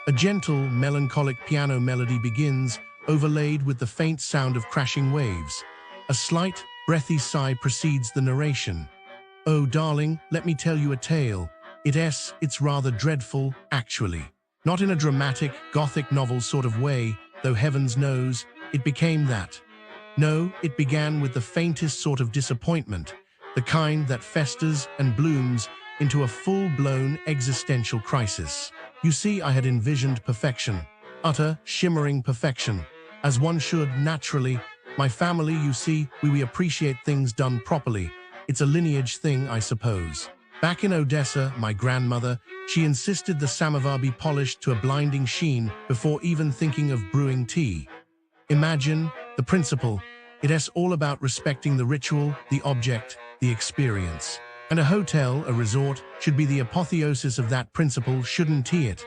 A gentle, melancholic piano melody begins, overlaid with the faint sound of crashing waves. A slight, breathy sigh precedes the narration. "Oh, darling, let me tell you a tale. It's rather dreadful, actually. Not in a dramatic, gothic novel sort of way, though heavens knows, it became that. No, it began with the faintest sort of disappointment, the kind that festers and blooms into a full-blown existential crisis. You see, I had envisioned perfection, utter, shimmering perfection. As one should, naturally. My family, you see, we appreciate things done properly. It's a lineage thing, I suppose. Back in Odessa, my grandmother, she insisted the samovar be polished to a blinding sheen before even thinking of brewing tea. Imagine the principle. It's all about respecting the ritual, the object, the experience. And a hotel, a resort, should be the apotheosis of that principle, shouldn't it?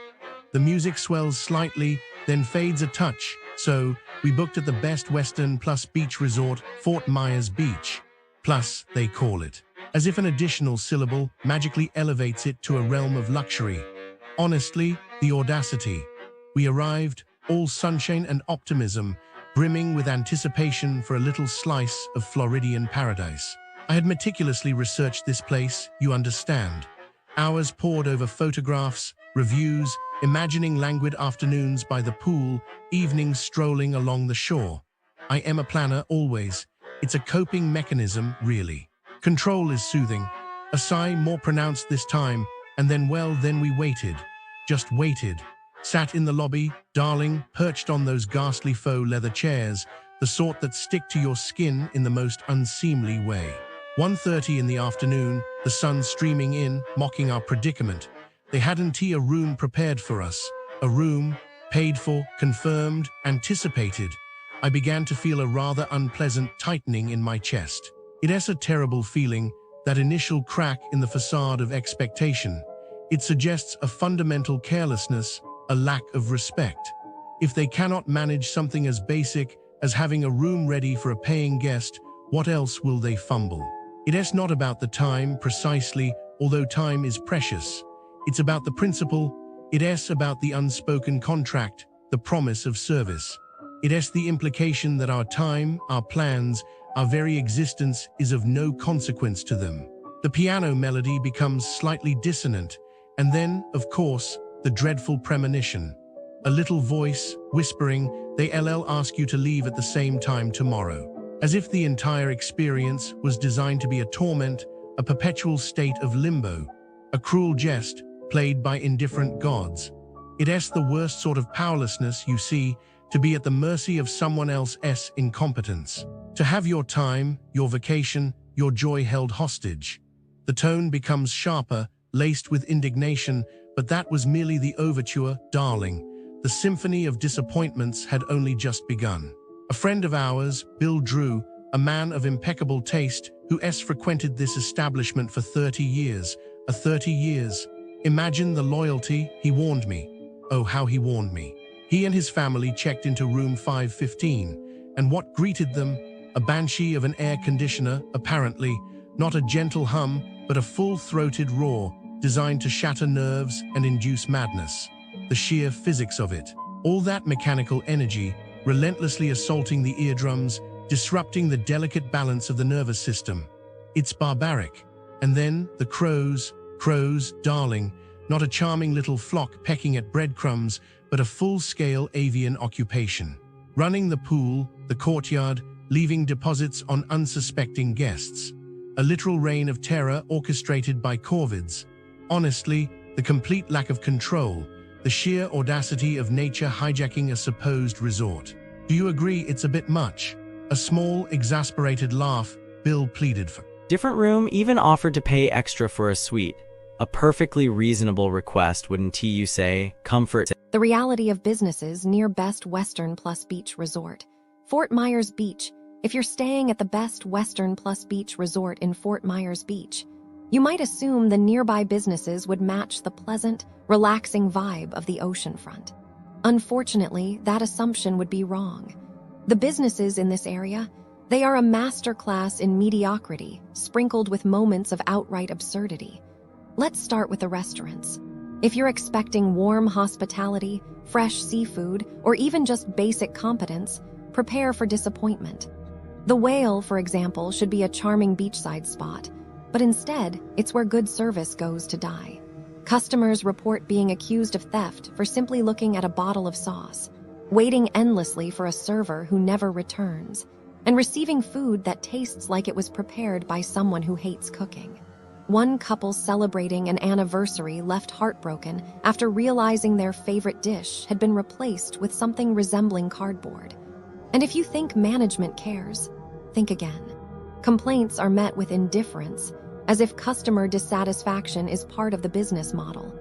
The music swells slightly, then fades a touch, so we booked at the Best Western Plus Beach Resort, Fort Myers Beach. Plus, they call it, as if an additional syllable magically elevates it to a realm of luxury. Honestly, the audacity. We arrived, all sunshine and optimism, brimming with anticipation for a little slice of Floridian paradise. I had meticulously researched this place, you understand. Hours pored over photographs, reviews, imagining languid afternoons by the pool, evenings strolling along the shore. I am a planner, always. It's a coping mechanism, really. Control is soothing. A sigh more pronounced this time, and then we waited. Just waited. Sat in the lobby, darling, perched on those ghastly faux leather chairs, the sort that stick to your skin in the most unseemly way. 1:30 in the afternoon, the sun streaming in, mocking our predicament. They hadn't a room prepared for us. A room, paid for, confirmed, anticipated. I began to feel a rather unpleasant tightening in my chest. It's a terrible feeling, that initial crack in the facade of expectation. It suggests a fundamental carelessness, a lack of respect. If they cannot manage something as basic as having a room ready for a paying guest, what else will they fumble? It's not about the time, precisely, although time is precious. It's about the principle. It's about the unspoken contract, the promise of service. It's the implication that our time, our plans, our very existence is of no consequence to them. The piano melody becomes slightly dissonant, and then, of course, the dreadful premonition. A little voice, whispering, they'll ask you to leave at the same time tomorrow. As if the entire experience was designed to be a torment, a perpetual state of limbo. A cruel jest, played by indifferent gods. It's the worst sort of powerlessness, you see, to be at the mercy of someone else's incompetence. To have your time, your vacation, your joy held hostage. The tone becomes sharper, laced with indignation, but that was merely the overture, darling. The symphony of disappointments had only just begun. A friend of ours, Bill Drew, a man of impeccable taste, who frequented this establishment for 30 years. 30 years. Imagine the loyalty, he warned me. Oh, how he warned me. He and his family checked into room 515, and what greeted them? A banshee of an air conditioner, apparently. Not a gentle hum, but a full-throated roar, designed to shatter nerves and induce madness. The sheer physics of it. All that mechanical energy, relentlessly assaulting the eardrums, disrupting the delicate balance of the nervous system. It's barbaric. And then, the crows, darling, not a charming little flock pecking at breadcrumbs, but a full-scale avian occupation. Running the pool, the courtyard, leaving deposits on unsuspecting guests. A literal reign of terror orchestrated by corvids. Honestly, the complete lack of control, the sheer audacity of nature hijacking a supposed resort. Do you agree it's a bit much? A small, exasperated laugh, Bill pleaded for. Different room even offered to pay extra for a suite. A perfectly reasonable request, wouldn't you say? Comfort. The reality of businesses near Best Western Plus Beach Resort. Fort Myers Beach. If you're staying at the Best Western Plus Beach Resort in Fort Myers Beach, you might assume the nearby businesses would match the pleasant, relaxing vibe of the oceanfront. Unfortunately, that assumption would be wrong. The businesses in this area, they are a masterclass in mediocrity, sprinkled with moments of outright absurdity. Let's start with the restaurants. If you're expecting warm hospitality, fresh seafood, or even just basic competence, prepare for disappointment. The Whale, for example, should be a charming beachside spot, but instead, it's where good service goes to die. Customers report being accused of theft for simply looking at a bottle of sauce, waiting endlessly for a server who never returns, and receiving food that tastes like it was prepared by someone who hates cooking. One couple celebrating an anniversary left heartbroken after realizing their favorite dish had been replaced with something resembling cardboard. And if you think management cares, think again. Complaints are met with indifference, as if customer dissatisfaction is part of the business model.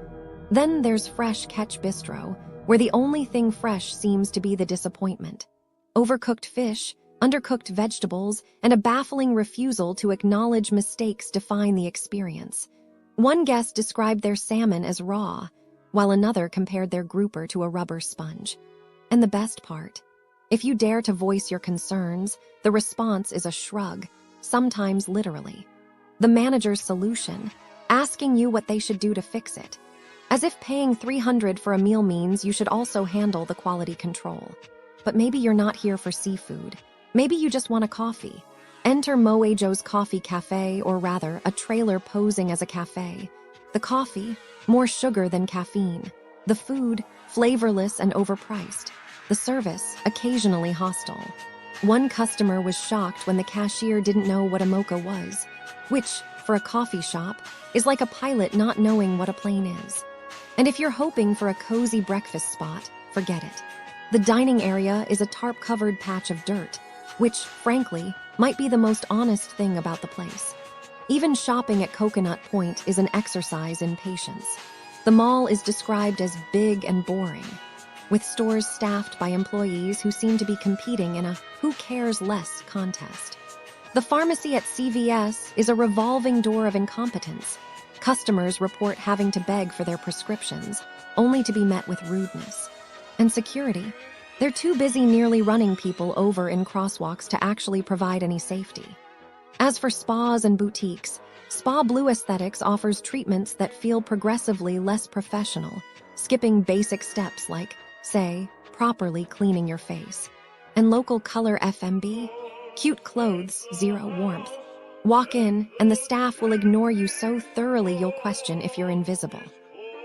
Then there's Fresh Catch Bistro, where the only thing fresh seems to be the disappointment. Overcooked fish, undercooked vegetables, and a baffling refusal to acknowledge mistakes define the experience. One guest described their salmon as raw, while another compared their grouper to a rubber sponge. And the best part? If you dare to voice your concerns, the response is a shrug, sometimes literally. The manager's solution, asking you what they should do to fix it. As if paying $300 for a meal means you should also handle the quality control. But maybe you're not here for seafood. Maybe you just want a coffee. Enter MoJoe's Coffee Cafe, or rather, a trailer posing as a cafe. The coffee, more sugar than caffeine. The food, flavorless and overpriced. The service, occasionally hostile. One customer was shocked when the cashier didn't know what a mocha was, which, for a coffee shop, is like a pilot not knowing what a plane is. And if you're hoping for a cozy breakfast spot, forget it. The dining area is a tarp-covered patch of dirt, which, frankly, might be the most honest thing about the place. Even shopping at Coconut Point is an exercise in patience. The mall is described as big and boring, with stores staffed by employees who seem to be competing in a who cares less contest. The pharmacy at CVS is a revolving door of incompetence. Customers report having to beg for their prescriptions, only to be met with rudeness. And security? They're too busy nearly running people over in crosswalks to actually provide any safety. As for spas and boutiques, Spa Blue Aesthetics offers treatments that feel progressively less professional, skipping basic steps like, say, properly cleaning your face. And local color FMB? Cute clothes, zero warmth. Walk in, and the staff will ignore you so thoroughly you'll question if you're invisible.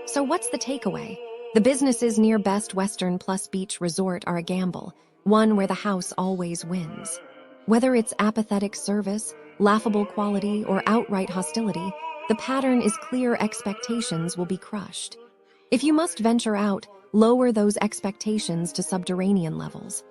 So what's the takeaway? The businesses near Best Western plus Beach Resort are a gamble, one where the house always wins. Whether it's apathetic service, laughable quality, or outright hostility, the pattern is clear: expectations will be crushed. If you must venture out, lower those expectations to subterranean levels.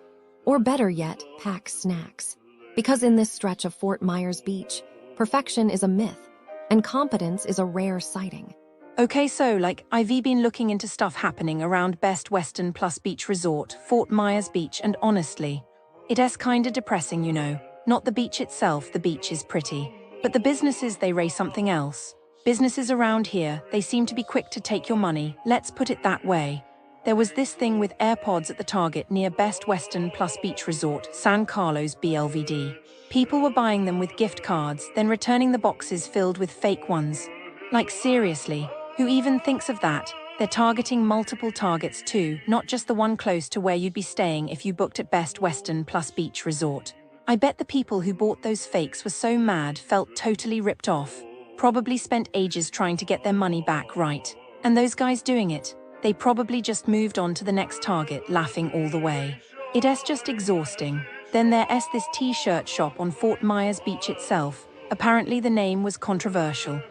Or better yet, pack snacks. Because in this stretch of Fort Myers Beach, perfection is a myth, and competence is a rare sighting. Okay, so I've been looking into stuff happening around Best Western plus Beach Resort, Fort Myers Beach, and honestly, it's kinda depressing, you know. Not the beach itself, the beach is pretty. But the businesses, they raise something else. Businesses around here, they seem to be quick to take your money, let's put it that way. There was this thing with AirPods at the Target near Best Western plus Beach Resort, San Carlos BLVD. People were buying them with gift cards, then returning the boxes filled with fake ones. Seriously. Who even thinks of that? They're targeting multiple targets too, not just the one close to where you'd be staying if you booked at Best Western plus Beach Resort. I bet the people who bought those fakes were so mad, felt totally ripped off. Probably spent ages trying to get their money back, right? And those guys doing it, they probably just moved on to the next target, laughing all the way. It's just exhausting. Then there's this t-shirt shop on Fort Myers Beach itself. Apparently the name was controversial.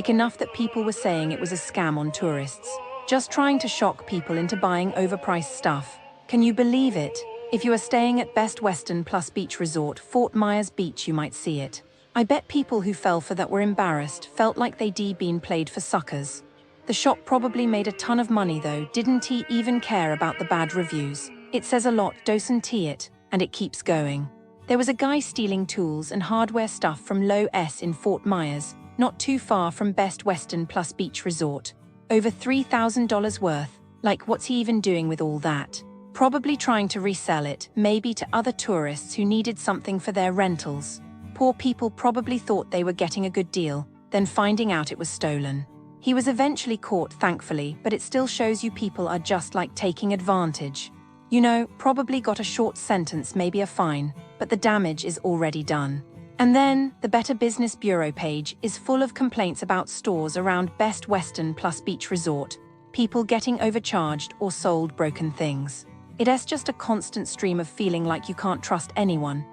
Enough that people were saying it was a scam on tourists. Just trying to shock people into buying overpriced stuff. Can you believe it? If you are staying at Best Western plus Beach Resort, Fort Myers Beach, you might see it. I bet people who fell for that were embarrassed, felt like they'd been played for suckers. The shop probably made a ton of money though, didn't he even care about the bad reviews? It says a lot, doesn't it? And it keeps going. There was a guy stealing tools and hardware stuff from Low S in Fort Myers, not too far from Best Western plus Beach Resort. Over $3,000 worth. What's he even doing with all that? Probably trying to resell it, maybe to other tourists who needed something for their rentals. Poor people probably thought they were getting a good deal, then finding out it was stolen. He was eventually caught, thankfully, but it still shows you people are just like taking advantage. You know, probably got a short sentence, maybe a fine, but the damage is already done. And then, the Better Business Bureau page is full of complaints about stores around Best Western plus Beach Resort, people getting overcharged or sold broken things. It's just a constant stream of feeling like you can't trust anyone,